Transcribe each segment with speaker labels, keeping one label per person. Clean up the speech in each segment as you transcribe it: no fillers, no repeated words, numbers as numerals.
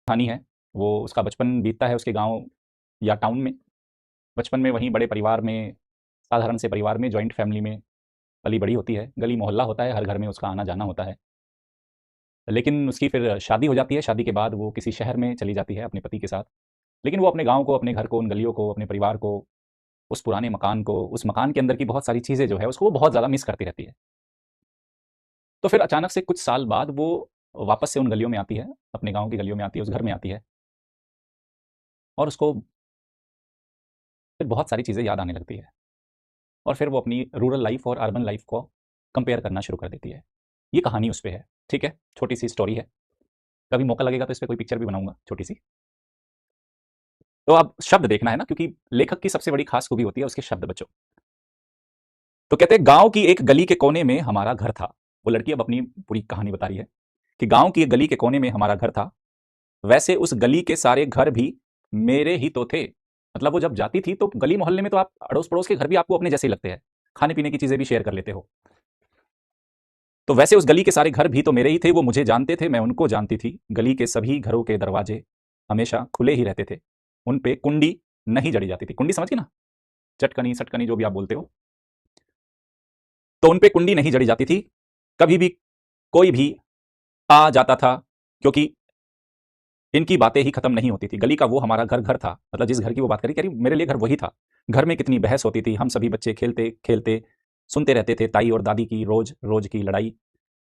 Speaker 1: कहानी है, वो उसका बचपन बीतता है उसके गाँव या टाउन में। बचपन में वहीं बड़े परिवार में, साधारण से परिवार में, जॉइंट फैमिली में पली-बड़ी होती है। गली मोहल्ला होता है, हर घर में उसका आना-जाना होता है। लेकिन उसकी फिर शादी हो जाती है, शादी के बाद वो किसी शहर में चली जाती है अपने पति के साथ। लेकिन वो अपने गाँव को, अपने घर को, उन गलियों को, अपने परिवार को, उस पुराने मकान को, उस मकान के अंदर की बहुत सारी चीज़ें जो है, उसको वो बहुत ज़्यादा मिस करती रहती है। तो फिर अचानक से कुछ साल बाद वो वापस से उन गलियों में आती है, अपने गाँव की गलियों में आती है, उस घर में आती है और उसको फिर बहुत सारी चीज़ें याद आने लगती है और फिर वो अपनी रूरल लाइफ़ और अर्बन लाइफ़ को कंपेयर करना शुरू कर देती है। ये कहानी उस पे है, ठीक है? छोटी-सी स्टोरी है। कभी मौका लगेगा तो इस पे कोई पिक्चर भी बनाऊँगा छोटी-सी। तो अब शब्द देखना है ना, क्योंकि लेखक की सबसे बड़ी ख़ास खूबी होती है उसके शब्द बच्चों। तो कहते हैं, गाँव की एक गली के कोने में हमारा घर था। वो लड़की अब अपनी पूरी कहानी बता रही है कि गाँव की एक गली के कोने में हमारा घर था। वैसे उस गली के सारे घर भी मेरे ही तो थे। मतलब वो जब जाती थी तो गली मोहल्ले में तो आप अड़ोस-पड़ोस के घर भी आपको अपने जैसे ही लगते हैं। खाने-पीने की चीज़ें भी शेयर कर लेते हो। तो वैसे उस गली के सारे घर भी तो मेरे ही थे, वो मुझे जानते थे, मैं उनको जानती थी। गली के सभी घरों के दरवाजे हमेशा खुले ही रहते थे। उन पे कुंडी नहीं जड़ी जाती थी। कुंडी समझ गए ना? चटकनी, सटकनी जो भी आप बोलते हो। तो उन पे कुंडी नहीं जड़ी जाती थी। कभी भी कोई भी आ जाता था, क्योंकि इनकी बातें ही खत्म नहीं होती थी। गली का वो हमारा घर घर था। मतलब जिस घर की वो बात करी, कह रही मेरे लिए घर वही था। घर में कितनी बहस होती थी, हम सभी बच्चे खेलते खेलते सुनते रहते थे ताई और दादी की रोज रोज की लड़ाई।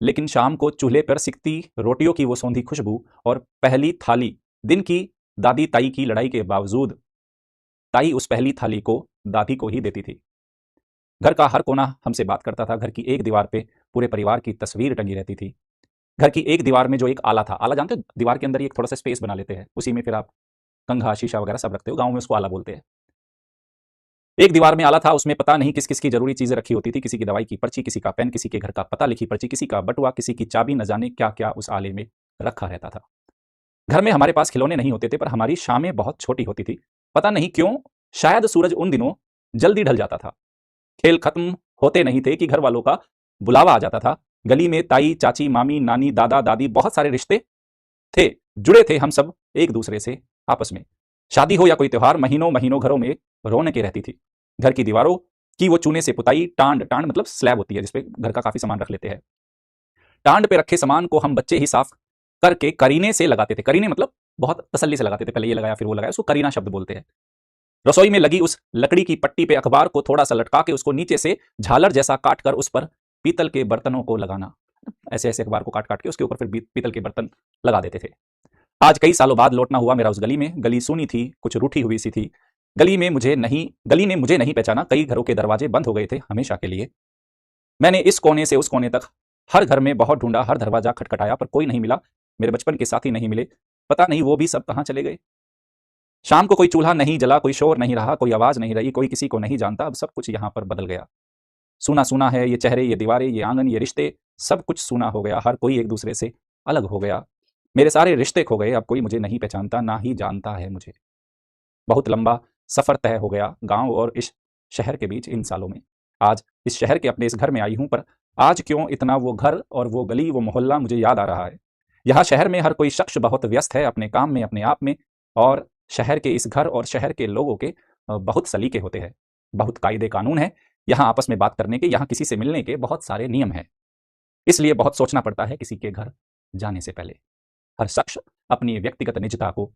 Speaker 1: लेकिन शाम को चूल्हे पर सिकती रोटियों की वो सौंधी खुशबू और पहली थाली, दिन की दादी ताई की लड़ाई के बावजूद ताई उस पहली थाली को दादी को ही देती थी। घर का हर कोना हमसे बात करता था। घर की एक दीवार पे पूरे परिवार की तस्वीर टंगी रहती थी। घर की एक दीवार में जो एक आला था, आला जानते हो, दीवार के अंदर ही एक थोड़ा सा स्पेस बना लेते हैं, उसी में फिर आप कंघा शीशा वगैरह सब रखते हो, गाँव में उसको आला बोलते हैं। एक दीवार में आला था, उसमें पता नहीं किस किस की जरूरी चीजें रखी होती थी। किसी की दवाई की पर्ची, किसी का पेन, किसी के घर का पता लिखी पर्ची, किसी का बटुआ, किसी की चाबी, न जाने क्या क्या उस आले में रखा रहता था। घर में हमारे पास खिलौने नहीं होते थे, पर हमारी शामें बहुत छोटी होती थी। पता नहीं क्यों, शायद सूरज उन दिनों जल्दी ढल जाता था। खेल खत्म होते नहीं थे कि घर वालों का बुलावा आ जाता था। गली में ताई, चाची, मामी, नानी, दादा, दादी, बहुत सारे रिश्ते थे। जुड़े थे हम सब एक दूसरे से आपस में। शादी हो या कोई त्योहार, महीनों महीनों घरों में रौनकें रहती थी। घर की दीवारों की वो चूने से पुताई टांड, टांड मतलब स्लैब होती है जिसपे घर का काफी सामान रख लेते हैं। टांड पे रखे सामान को हम बच्चे ही साफ करके करीने से लगाते थे। करीने मतलब बहुत तसल्ली से लगाते थे, पहले ये लगाया फिर वो लगाया, उसको करीना शब्द बोलते हैं। रसोई में लगी उस लकड़ी की पट्टी पे अखबार को थोड़ा सा लटका के उसको नीचे से झालर जैसा काट कर उस पर पीतल के बर्तनों को लगाना। ऐसे ऐसे अखबार को काट काट के उसके ऊपर फिर पीतल के बर्तन लगा देते थे। आज कई सालों बाद लौटना हुआ मेरा उस गली में। गली सूनी थी, कुछ रूठी हुई सी थी। गली ने मुझे नहीं पहचाना। कई घरों के दरवाजे बंद हो गए थे हमेशा के लिए। मैंने इस कोने से उस कोने तक हर घर में बहुत ढूंढा, हर दरवाजा खटखटाया, पर कोई नहीं मिला। मेरे बचपन के साथी नहीं मिले। पता नहीं वो भी सब कहां चले गए। शाम को कोई चूल्हा नहीं जला, कोई शोर नहीं रहा, कोई आवाज नहीं रही, कोई किसी को नहीं जानता। अब सब कुछ यहां पर बदल गया। सूना सूना है ये चेहरे, ये दीवारें, ये आंगन, ये रिश्ते, सब कुछ सूना हो गया। हर कोई एक दूसरे से अलग हो गया। मेरे सारे रिश्ते खो गए। अब कोई मुझे नहीं पहचानता, ना ही जानता है मुझे। बहुत लंबा सफर तय हो गया गांव और इस शहर के बीच इन सालों में। आज इस शहर के अपने इस घर में आई हूं, पर आज क्यों इतना वो घर और वो गली, वो मोहल्ला मुझे याद आ रहा है। यहाँ शहर में हर कोई शख्स बहुत व्यस्त है अपने काम में, अपने आप में। और शहर के इस घर और शहर के लोगों के बहुत सलीके होते हैं, बहुत कायदे कानून है। यहाँ आपस में बात करने के, यहाँ किसी से मिलने के बहुत सारे नियम हैं। इसलिए बहुत सोचना पड़ता है किसी के घर जाने से पहले। हर शख्स अपनी व्यक्तिगत निजता को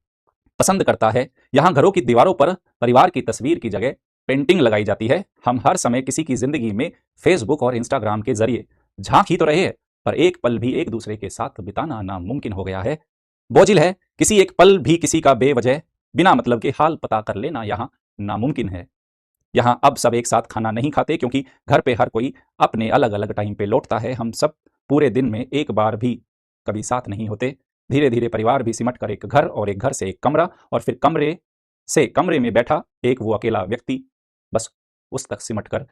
Speaker 1: पसंद करता है। यहाँ घरों की दीवारों पर परिवार की तस्वीर की जगह पेंटिंग लगाई जाती है। हम हर समय किसी की जिंदगी में फेसबुक और इंस्टाग्राम के जरिए झांक ही तो रहे हैं, पर एक पल भी एक दूसरे के साथ बिताना नामुमकिन हो गया है। बोझिल है किसी एक पल भी किसी का बेवजह बिना मतलब के हाल पता कर लेना यहाँ नामुमकिन है। यहाँ अब सब एक साथ खाना नहीं खाते, क्योंकि घर पे हर कोई अपने अलग अलग टाइम पे लौटता है। हम सब पूरे दिन में एक बार भी कभी साथ नहीं होते। धीरे धीरे परिवार भी सिमट कर एक घर, और एक घर से एक कमरा, और फिर कमरे से कमरे में बैठा एक वो अकेला व्यक्ति, बस उस तक सिमट कर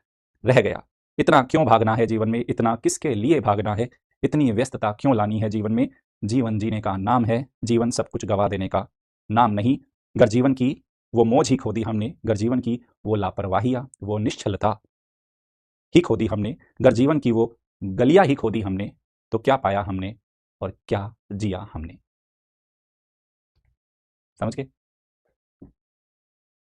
Speaker 1: रह गया। इतना क्यों भागना है जीवन में, इतना किसके लिए भागना है, इतनी व्यस्तता क्यों लानी है जीवन में। जीवन जीने का नाम है, जीवन सब कुछ गवा देने का नाम नहीं। अगर जीवन की वो मौज ही खो दी हमने, अगर जीवन की वो लापरवाहियां, वो निश्चलता ही खो दी हमने, अगर जीवन की वो गलियां ही खो दी हमने, तो क्या पाया हमने और क्या जिया हमने। समझ गए?